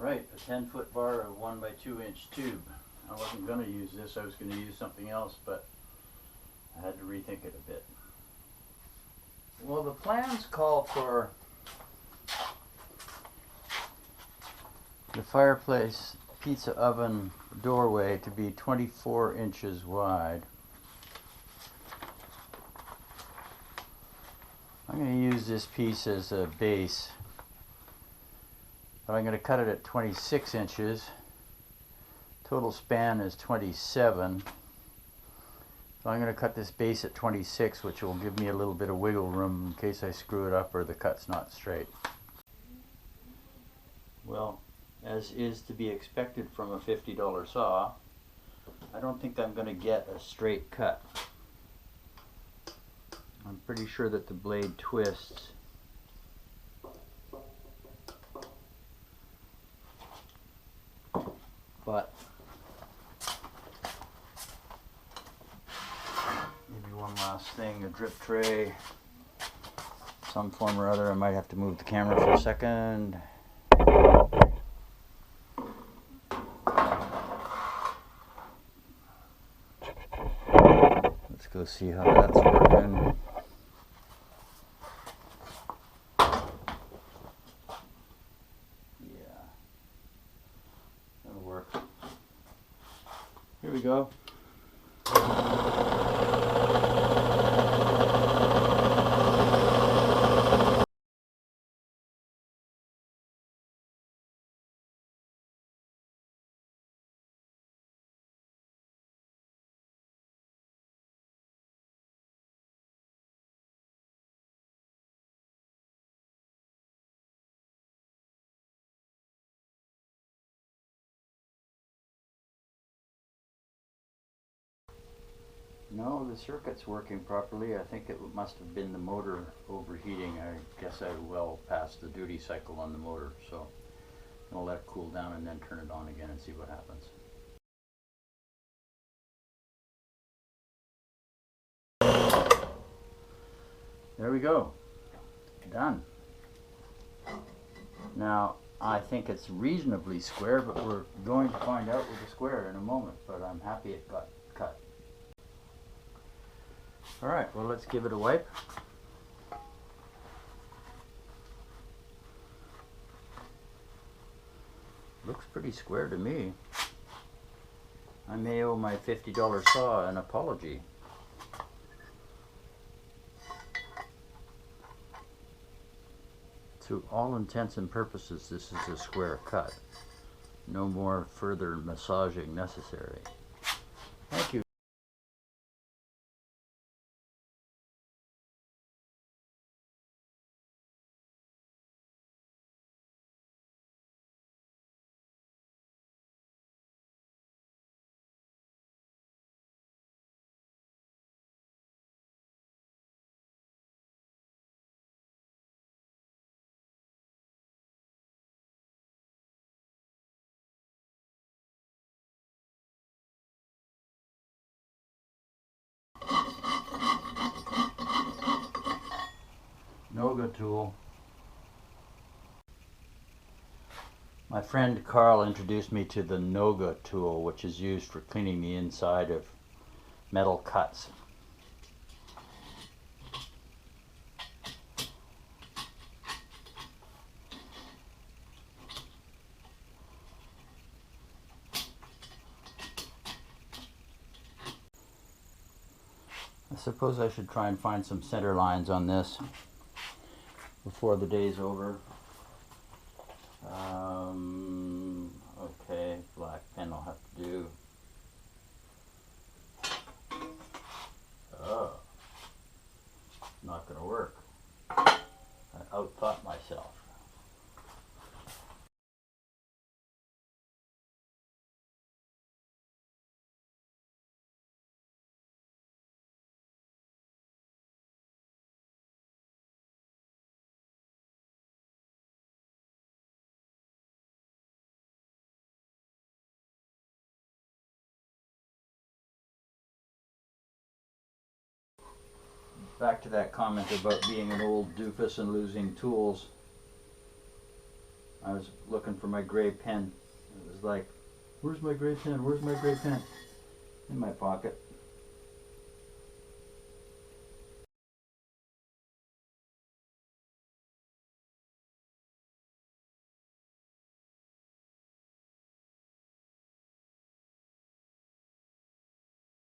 Right, a 10-foot bar of 1 by 2 inch tube. I wasn't going to use this, I was going to use something else, but I had to rethink it a bit. Well, the plans call for the fireplace pizza oven doorway to be 24 inches wide. I'm going to use this piece as a base, but I'm going to cut it at 26 inches. Total span is 27. So I'm going to cut this base at 26, which will give me a little bit of wiggle room in case I screw it up or the cut's not straight. Well, as is to be expected from a $50 saw, I don't think I'm going to get a straight cut. I'm pretty sure that the blade twists. But maybe one last thing, a drip tray, some form or other. I might have to move the camera for a second. Let's go see how that's working. Yeah, that'll work. Here we go. No, the circuit's working properly. I think it must have been the motor overheating. I guess I well past the duty cycle on the motor, so I'll let it cool down and then turn it on again and see what happens. There we go. Done. Now, I think it's reasonably square, but we're going to find out with the square in a moment, but I'm happy it got cut. Alright, well, let's give it a wipe. Looks pretty square to me. I may owe my $50 saw an apology. To all intents and purposes, this is a square cut. No more further massaging necessary. Thank you. Noga tool. My friend Carl introduced me to the Noga tool, which is used for cleaning the inside of metal cuts. I suppose I should try and find some center lines on this before the day's over. Okay, black pen I'll have to do. Oh, not gonna work. I outthought myself. Back to that comment about being an old doofus and losing tools. I was looking for my gray pen. It was like, where's my gray pen? Where's my gray pen? In my pocket.